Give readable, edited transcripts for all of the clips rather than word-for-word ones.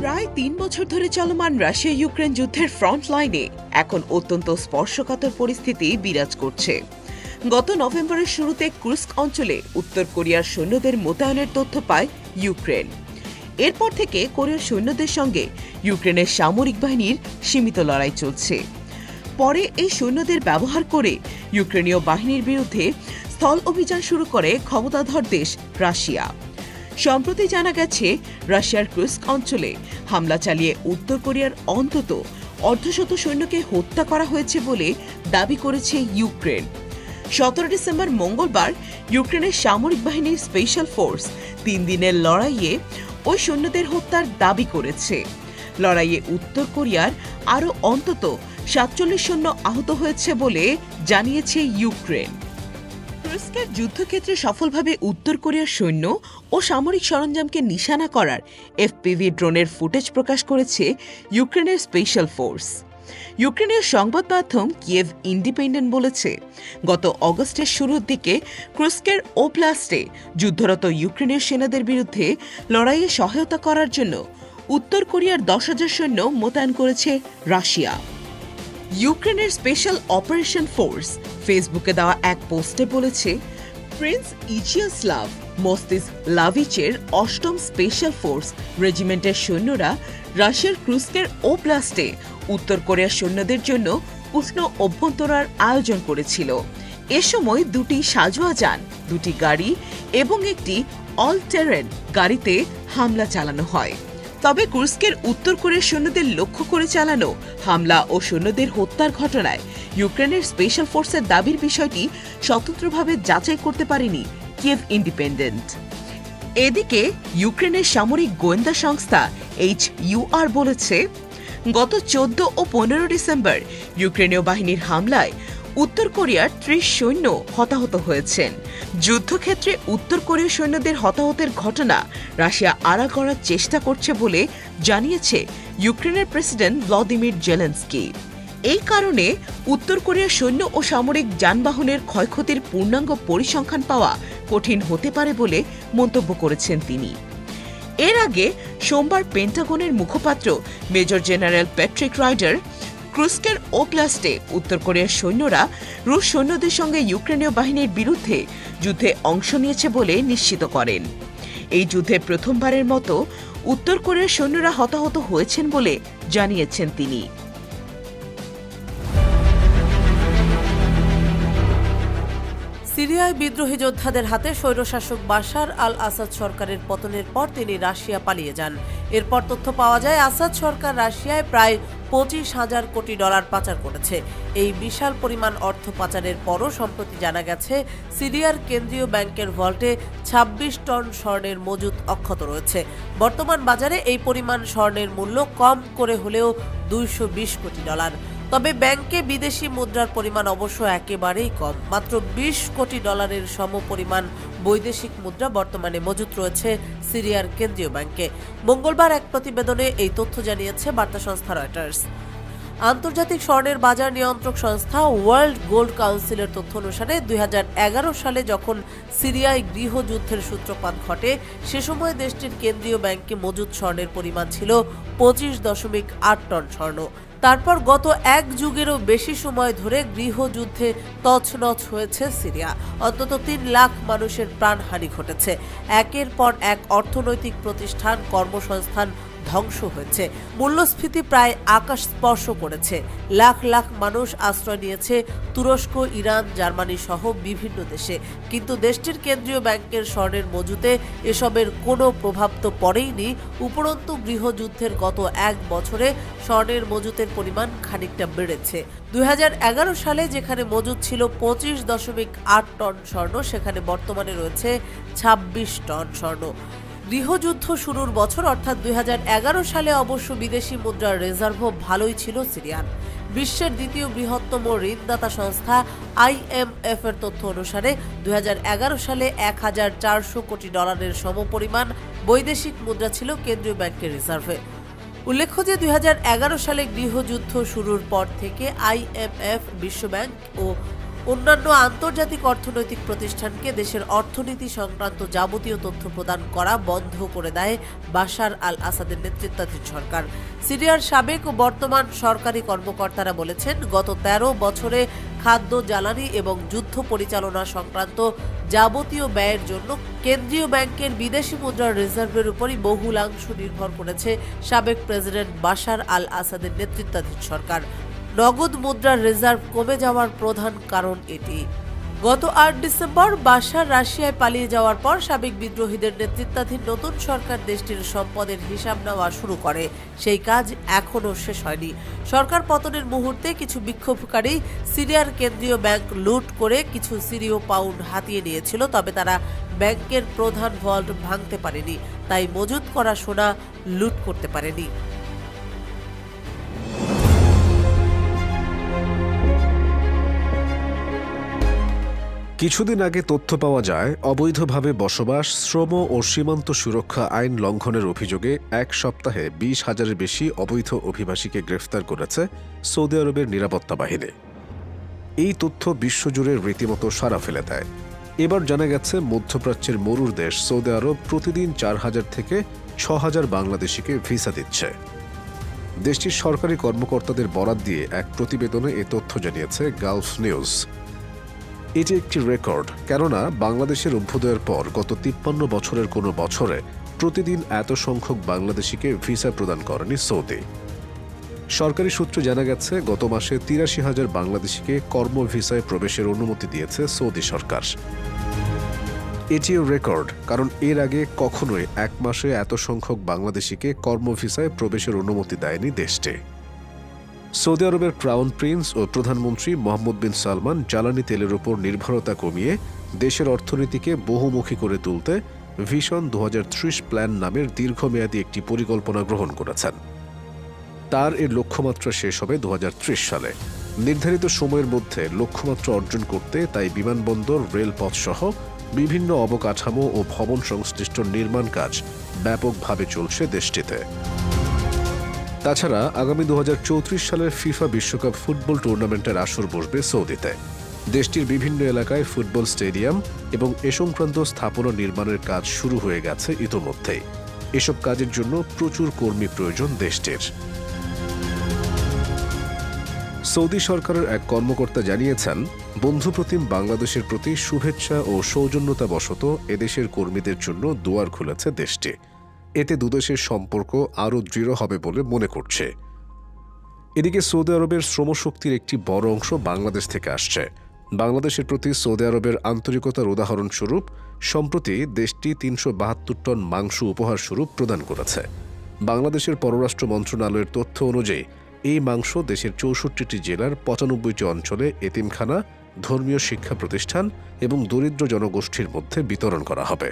প্রায় ৩ বছর ধরে চলমান রাশিয়া ইউক্রেন যুদ্ধের ফ্রন্ট লাইনে এখন অত্যন্ত স্পর্শকাতর পরিস্থিতি বিরাজ করছে। গত নভেম্বরের শুরুতে কুর্স্ক অঞ্চলে উত্তর কোরিয়ার সৈন্যদের মোতায়েনের তথ্য পায় ইউক্রেন। এরপর থেকে কোরিয়ার সৈন্যদের সঙ্গে ইউক্রেনের সামরিক বাহিনীর সীমিত লড়াই চলছে। পরে এই সৈন্যদের ব্যবহার করে ইউক্রেনীয় বাহিনীর বিরুদ্ধে স্থল অভিযান শুরু করে ক্ষমতাধর দেশ রাশিয়া। সম্প্রতি জানা গেছে, রাশিয়ার কুর্স্ক অঞ্চলে হামলা চালিয়ে উত্তর কোরিয়ার অন্তত অর্ধশত সৈন্যকে হত্যা করা হয়েছে বলে দাবি করেছে ইউক্রেন। 17 ডিসেম্বর মঙ্গলবার ইউক্রেনের সামরিক বাহিনীর স্পেশাল ফোর্স 3 দিনের লড়াইয়ে ওই সৈন্যদের হত্যার দাবি করেছে। লড়াইয়ে উত্তর কোরিয়ার আরও অন্তত 47 সৈন্য আহত হয়েছে বলে জানিয়েছে ইউক্রেন। কুর্স্কের যুদ্ধক্ষেত্রে সফলভাবে উত্তর কোরিয়ার সৈন্য ও সামরিক সরঞ্জামকে নিশানা করার এফপিভি ড্রোনের ফুটেজ প্রকাশ করেছে ইউক্রেনের স্পেশাল ফোর্স। ইউক্রেনীয় সংবাদ মাধ্যম কিয়েভ ইন্ডিপেন্ডেন্ট বলেছে, গত অগস্টের শুরুর দিকে কুর্স্কের ওব্লাস্টে যুদ্ধরত ইউক্রেনীয় সেনাদের বিরুদ্ধে লড়াইয়ে সহায়তা করার জন্য উত্তর কোরিয়ার 10,000 সৈন্য মোতায়েন করেছে রাশিয়া। ইউক্রেনের স্পেশাল অপারেশন ফোর্স ফেসবুকে দেওয়া এক পোস্টে বলেছে, প্রিন্স ইজিয়াস্লাভ মস্তিসলাভিচের 8ম স্পেশাল ফোর্স রেজিমেন্টের সৈন্যরা রাশিয়ার কুর্স্কের ওব্লাস্টে উত্তর কোরিয়ার সৈন্যদের জন্য উষ্ণ অভ্যন্তরার আয়োজন করেছিল। এ সময় 2টি সাজোয়া যান, 2টি গাড়ি এবং একটি অল টেরেন গাড়িতে হামলা চালানো হয়। তবে কুর্স্কের উত্তর কোরিয়ার সৈন্যদের লক্ষ্য করে চালানো হামলা ও সৈন্যদের হত্যার ঘটনায় ইউক্রেনের স্পেশাল ফোর্সের দাবির বিষয়টি স্বতন্ত্রভাবে যাচাই করতে পারেনি কিয়েভ ইন্ডিপেন্ডেন্ট। এদিকে ইউক্রেনের সামরিক গোয়েন্দা সংস্থা HUR বলেছে, গত 14 ও 15 ডিসেম্বর ইউক্রেনীয় বাহিনীর হামলায় উত্তর কোরিয়ার 30 সৈন্য হতাহত হয়েছেন। যুদ্ধক্ষেত্রে উত্তর কোরীয় সৈন্যদের হতাহতের ঘটনা রাশিয়া আড়াল করার চেষ্টা করছে বলে জানিয়েছে ইউক্রেনের প্রেসিডেন্ট ভ্লাদিমির জেলেনস্কি। এই কারণে উত্তর কোরিয়ার সৈন্য ও সামরিক যানবাহনের ক্ষয়ক্ষতির পূর্ণাঙ্গ পরিসংখ্যান পাওয়া কঠিন হতে পারে বলে মন্তব্য করেছেন তিনি। এর আগে সোমবার পেন্টাগনের মুখপাত্র মেজর জেনারেল প্যাট্রিক রাইডার কুর্স্কের ওব্লাস্টে উত্তর কোরিয়ার সৈন্যরা রুশ সৈন্যদের সঙ্গে ইউক্রেনীয় বাহিনীর বিরুদ্ধে যুদ্ধে অংশ নিয়েছে বলে নিশ্চিত করেন। এই যুদ্ধে প্রথমবারের মতো উত্তর কোরিয়ার সৈন্যরা হতাহত হয়েছেন বলে জানিয়েছেন তিনি। সিরিয়ায় বিদ্রোহী যোদ্ধাদের হাতে স্বৈরশাসক বাশার আল আসাদ সরকারের পতনের পর তিনি রাশিয়া পালিয়ে যান। এরপর তথ্য পাওয়া যায়, আসাদ সরকার রাশিয়ায় প্রায় 25,000 কোটি ডলার পাচার করেছে। এই বিশাল পরিমাণ অর্থ পাচারের পরও সম্প্রতি জানা গেছে, সিরিয়ার কেন্দ্রীয় ব্যাংকের ভল্টে 26 টন স্বর্ণের মজুত অক্ষত রয়েছে। বর্তমান বাজারে এই পরিমাণ স্বর্ণের মূল্য কম করে হলেও 220 কোটি ডলার। তবে ব্যাংকে বিদেশি মুদ্রার পরিমাণ অবশ্য একেবারেই কম। মাত্র 20 কোটি ডলারের সমপরিমাণ বৈদেশিক মুদ্রা বর্তমানে মজুত রয়েছে সিরিয়ার কেন্দ্রীয় ব্যাংকে। মঙ্গলবার এক প্রতিবেদনে এই তথ্য জানিয়েছে বার্তা সংস্থা রয়টার্স। আন্তর্জাতিক স্বর্ণের বাজার নিয়ন্ত্রক সংস্থা ওয়ার্ল্ড গোল্ড কাউন্সিলের তথ্য অনুসারে 2011 সালে যখন সিরিয়ায় গৃহযুদ্ধের সূত্রপাত ঘটে, সে সময় দেশটির কেন্দ্রীয় ব্যাংকে মজুত স্বর্ণের পরিমাণ ছিল 25.8 টন স্বর্ণ। তারপর গত এক যুগেরও বেশি সময় ধরে গৃহযুদ্ধে তছনছ হয়েছে সিরিয়া। অন্তত 3 লাখ মানুষের প্রাণহানি ঘটেছে। একের পর এক অর্থনৈতিক প্রতিষ্ঠান, কর্মসংস্থান ধ্বংস হয়েছে। মূল্যস্ফীতি প্রায় আকাশ স্পর্শ করেছে। লাখ লাখ মানুষ আশ্রয় নিয়েছে তুরস্ক, ইরান, জার্মানি সহ বিভিন্ন দেশে। কিন্তু দেশটির কেন্দ্রীয় ব্যাংকের স্বর্ণের মজুতে এসবের কোনো প্রভাব তো পড়েইনি। উপরন্তু গৃহযুদ্ধের গত এক বছরে স্বর্ণের মজুতের পরিমাণ খানিকটা বেড়েছে। 2011 সালে যেখানে মজুত ছিল 25.8 টন স্বর্ণ, সেখানে বর্তমানে রয়েছে 26 টন স্বর্ণ। গৃহযুদ্ধ শুরুর বছর অর্থাৎ 2011 সালে অবশ্য বিদেশি মুদ্রার রিজার্ভও ভালোই ছিল সিরিয়ান। বিশ্বের দ্বিতীয় বৃহত্তম ঋণদাতা সংস্থা IMF এর তথ্য অনুসারে 2011 সালে 1,400 কোটি ডলারের সমপরিমাণ বৈদেশিক মুদ্রা ছিল কেন্দ্রীয় ব্যাংকের রিজার্ভে। উল্লেখ্য যে 2011 সালে গৃহযুদ্ধ শুরুর পর থেকে IMF, বিশ্বব্যাংক ও অন্যান্য আন্তর্জাতিক অর্থনৈতিক প্রতিষ্ঠানকে দেশের অর্থনীতি সংক্রান্ত যাবতীয় তথ্য প্রদান করা বন্ধ করে দেয় বাশার আল আসাদের নেতৃত্বাধীন সরকার। সিরিয়ার সাবেক ও বর্তমান সরকারি কর্মকর্তারা বলেছেন, গত ১৩ বছরে খাদ্য, জ্বালানি এবং যুদ্ধ পরিচালনা সংক্রান্ত যাবতীয় ব্যয়ের জন্য কেন্দ্রীয় ব্যাংকের বিদেশি মুদ্রার রিজার্ভের উপরই বহুলাংশ নির্ভর করেছে সাবেক প্রেসিডেন্ট বাশার আল আসাদের নেতৃত্বাধীন সরকার। নগদ মুদ্রার রিজার্ভ কমে যাওয়ার প্রধান কারণ এটি। গত ৮ ডিসেম্বর বাশার রাশিয়ায় পালিয়ে যাওয়ার পর সাবেক বিদ্রোহীদের নেতৃত্বাধীন নতুন সরকার দেশটির সম্পদের হিসাব নেওয়া শুরু করে। সেই কাজ এখনও শেষ হয়নি। সরকার পতনের মুহূর্তে কিছু বিক্ষোভকারী সিরিয়ার কেন্দ্রীয় ব্যাংক লুট করে কিছু সিরীয় পাউন্ড হাতিয়ে নিয়েছিল, তবে তারা ব্যাংকের প্রধান ভল্ট ভাঙতে পারেনি, তাই মজুত করা সোনা লুট করতে পারেনি। কিছুদিন আগে তথ্য পাওয়া যায়, অবৈধভাবে বসবাস, শ্রম ও সীমান্ত সুরক্ষা আইন লঙ্ঘনের অভিযোগে এক সপ্তাহে ২০,০০০-এর বেশি অবৈধ অভিবাসীকে গ্রেফতার করেছে সৌদি আরবের নিরাপত্তা বাহিনী। এই তথ্য বিশ্বজুড়ে রীতিমতো সাড়া ফেলে দেয়। এবার জানা গেছে, মধ্যপ্রাচ্যের মরুর দেশ সৌদি আরব প্রতিদিন ৪,০০০ থেকে ৬,০০০ বাংলাদেশিকে ভিসা দিচ্ছে। দেশটির সরকারি কর্মকর্তাদের বরাত দিয়ে এক প্রতিবেদনে এ তথ্য জানিয়েছে গালফ নিউজ। এটি একটি রেকর্ড, কেননা বাংলাদেশের অভ্যুদয়ের পর গত ৫৩ বছরের কোনো বছরে প্রতিদিন এত সংখ্যক বাংলাদেশিকে ভিসা প্রদান করেনি সৌদি। সরকারি সূত্রে জানা গেছে, গত মাসে ৮৩,০০০ বাংলাদেশিকে কর্ম ভিসায় প্রবেশের অনুমতি দিয়েছে সৌদি সরকার। এটিও রেকর্ড, কারণ এর আগে কখনোই এক মাসে এত সংখ্যক বাংলাদেশিকে কর্ম ভিসায় প্রবেশের অনুমতি দেয়নি দেশটি। সৌদি আরবের ক্রাউন প্রিন্স ও প্রধানমন্ত্রী মোহাম্মদ বিন সালমান জ্বালানি তেলের উপর নির্ভরতা কমিয়ে দেশের অর্থনীতিকে বহুমুখী করে তুলতে ভিশন ২০৩০ প্ল্যান নামের দীর্ঘমেয়াদী একটি পরিকল্পনা গ্রহণ করেছেন। তার এর লক্ষ্যমাত্রা শেষ হবে ২০৩০ সালে। নির্ধারিত সময়ের মধ্যে লক্ষ্যমাত্রা অর্জন করতে তাই বিমানবন্দর, রেলপথ সহ বিভিন্ন অবকাঠামো ও ভবন সংশ্লিষ্ট নির্মাণ কাজ ব্যাপকভাবে চলছে দেশটিতে। তাছাড়া আগামী ২০৩৪ সালের ফিফা বিশ্বকাপ ফুটবল টুর্নামেন্টের আসর বসবে সৌদিতে। দেশটির বিভিন্ন এলাকায় ফুটবল স্টেডিয়াম এবং এ সংক্রান্ত স্থাপনা নির্মাণের কাজ শুরু হয়ে গেছে ইতোমধ্যেই। এসব কাজের জন্য প্রচুর কর্মী প্রয়োজন দেশটির। সৌদি সরকারের এক কর্মকর্তা জানিয়েছেন, বন্ধুপ্রতিম বাংলাদেশের প্রতি শুভেচ্ছা ও সৌজন্যতাবশত এদেশের কর্মীদের জন্য দুয়ার খুলেছে দেশটি। এতে দুদেশের সম্পর্ক আরও দৃঢ় হবে বলে মনে করছে। এদিকে সৌদি আরবের শ্রমশক্তির একটি বড় অংশ বাংলাদেশ থেকে আসছে। বাংলাদেশের প্রতি সৌদি আরবের আন্তরিকতার উদাহরণস্বরূপ সম্প্রতি দেশটি ৩৭২ টন মাংস উপহার স্বরূপ প্রদান করেছে। বাংলাদেশের পররাষ্ট্র মন্ত্রণালয়ের তথ্য অনুযায়ী এই মাংস দেশের ৬৪টি জেলার ৯৫টি অঞ্চলে এতিমখানা, ধর্মীয় শিক্ষা প্রতিষ্ঠান এবং দরিদ্র জনগোষ্ঠীর মধ্যে বিতরণ করা হবে।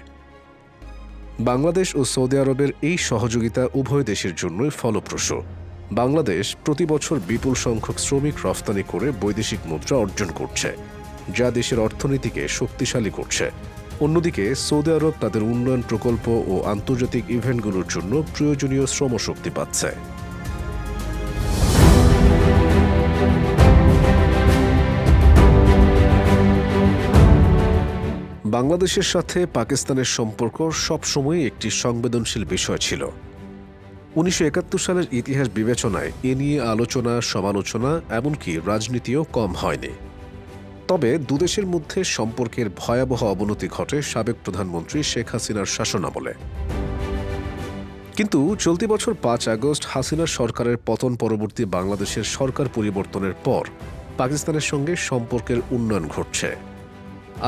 বাংলাদেশ ও সৌদি আরবের এই সহযোগিতা উভয় দেশের জন্যই ফলপ্রসূ। বাংলাদেশ প্রতি বছর বিপুল সংখ্যক শ্রমিক রফতানি করে বৈদেশিক মুদ্রা অর্জন করছে, যা দেশের অর্থনীতিকে শক্তিশালী করছে। অন্যদিকে সৌদি আরব তাদের উন্নয়ন প্রকল্প ও আন্তর্জাতিক ইভেন্টগুলোর জন্য প্রয়োজনীয় শ্রমশক্তি পাচ্ছে। বাংলাদেশের সাথে পাকিস্তানের সম্পর্ক সবসময় একটি সংবেদনশীল বিষয় ছিল। ১৯৭১ সালের ইতিহাস বিবেচনায় এ নিয়ে আলোচনা, সমালোচনা, এমনকি রাজনীতিও কম হয়নি। তবে দুদেশের মধ্যে সম্পর্কের ভয়াবহ অবনতি ঘটে সাবেক প্রধানমন্ত্রী শেখ হাসিনার শাসনামলে। কিন্তু চলতি বছর ৫ আগস্ট হাসিনার সরকারের পতন পরবর্তী বাংলাদেশের সরকার পরিবর্তনের পর পাকিস্তানের সঙ্গে সম্পর্কের উন্নয়ন ঘটছে।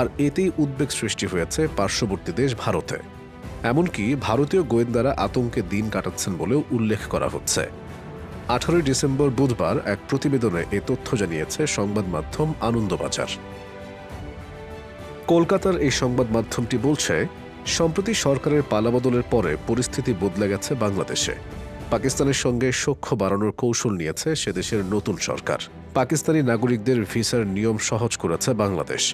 আর এতেই উদ্বেগ সৃষ্টি হয়েছে পার্শ্ববর্তী দেশ ভারতে। এমনকি ভারতীয় গোয়েন্দারা আতঙ্কে দিন কাটাচ্ছেন বলেও উল্লেখ করা হচ্ছে। ১৮ ডিসেম্বর বুধবার এক প্রতিবেদনে এ তথ্য জানিয়েছে সংবাদ মাধ্যম আনন্দবাজার। কলকাতার এই সংবাদ মাধ্যমটি বলছে, সম্প্রতি সরকারের পালাবদলের পরে পরিস্থিতি বদলে গেছে বাংলাদেশে। পাকিস্তানের সঙ্গে সখ্য বাড়ানোর কৌশল নিয়েছে সেদেশের নতুন সরকার। পাকিস্তানি নাগরিকদের ভিসার নিয়ম সহজ করেছে বাংলাদেশ।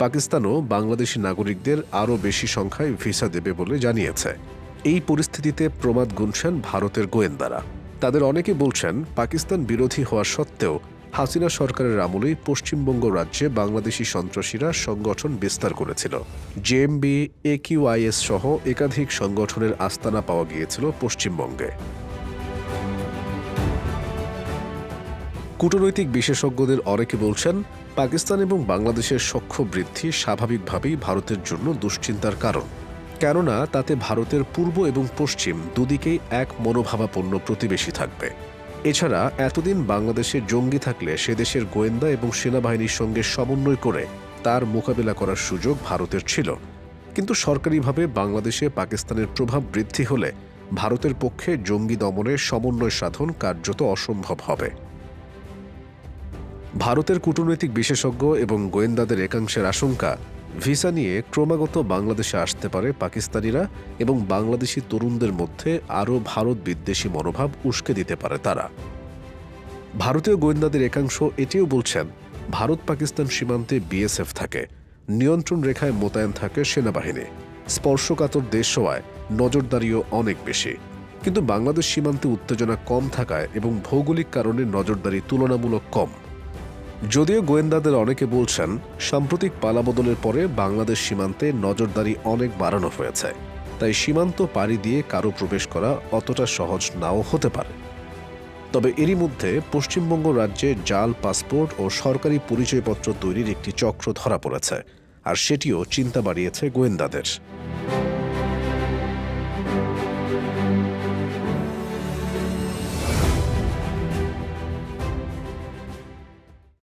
পাকিস্তানও বাংলাদেশি নাগরিকদের আরও বেশি সংখ্যায় ভিসা দেবে বলে জানিয়েছে। এই পরিস্থিতিতে প্রমাদ গুনছেন ভারতের গোয়েন্দারা। তাদের অনেকে বলছেন, পাকিস্তান বিরোধী হওয়া সত্ত্বেও হাসিনা সরকারের আমলেই পশ্চিমবঙ্গ রাজ্যে বাংলাদেশি সন্ত্রাসীরা সংগঠন বিস্তার করেছিল। জেএমবি, AQIS সহ একাধিক সংগঠনের আস্তানা পাওয়া গিয়েছিল পশ্চিমবঙ্গে। কূটনৈতিক বিশেষজ্ঞদের অনেকে বলছেন, পাকিস্তান এবং বাংলাদেশের সখ্য বৃদ্ধি স্বাভাবিকভাবেই ভারতের জন্য দুশ্চিন্তার কারণ, কেননা তাতে ভারতের পূর্ব এবং পশ্চিম দুদিকেই এক মনোভাবাপন্ন প্রতিবেশী থাকবে। এছাড়া এতদিন বাংলাদেশে জঙ্গি থাকলে সে দেশের গোয়েন্দা এবং সেনাবাহিনীর সঙ্গে সমন্বয় করে তার মোকাবিলা করার সুযোগ ভারতের ছিল, কিন্তু সরকারিভাবে বাংলাদেশে পাকিস্তানের প্রভাব বৃদ্ধি হলে ভারতের পক্ষে জঙ্গি দমনের সমন্বয় সাধন কার্যত অসম্ভব হবে। ভারতের কূটনৈতিক বিশেষজ্ঞ এবং গোয়েন্দাদের একাংশের আশঙ্কা, ভিসা নিয়ে ক্রমাগত বাংলাদেশে আসতে পারে পাকিস্তানিরা এবং বাংলাদেশি তরুণদের মধ্যে আরও ভারত বিদ্বেষী মনোভাব উস্কে দিতে পারে তারা। ভারতীয় গোয়েন্দাদের একাংশ এটিও বলছেন, ভারত পাকিস্তান সীমান্তে BSF থাকে, নিয়ন্ত্রণ রেখায় মোতায়েন থাকে সেনাবাহিনী, স্পর্শকাতর দেশ হওয়ায় নজরদারিও অনেক বেশি, কিন্তু বাংলাদেশ সীমান্তে উত্তেজনা কম থাকায় এবং ভৌগোলিক কারণে নজরদারি তুলনামূলক কম। যদিও গোয়েন্দাদের অনেকে বলছেন, সাম্প্রতিক পালাবদলের পরে বাংলাদেশ সীমান্তে নজরদারি অনেক বাড়ানো হয়েছে, তাই সীমান্ত পাড়ি দিয়ে কারো প্রবেশ করা অতটা সহজ নাও হতে পারে। তবে এরই মধ্যে পশ্চিমবঙ্গ রাজ্যে জাল পাসপোর্ট ও সরকারি পরিচয়পত্র তৈরির একটি চক্র ধরা পড়েছে, আর সেটিও চিন্তা বাড়িয়েছে গোয়েন্দাদের।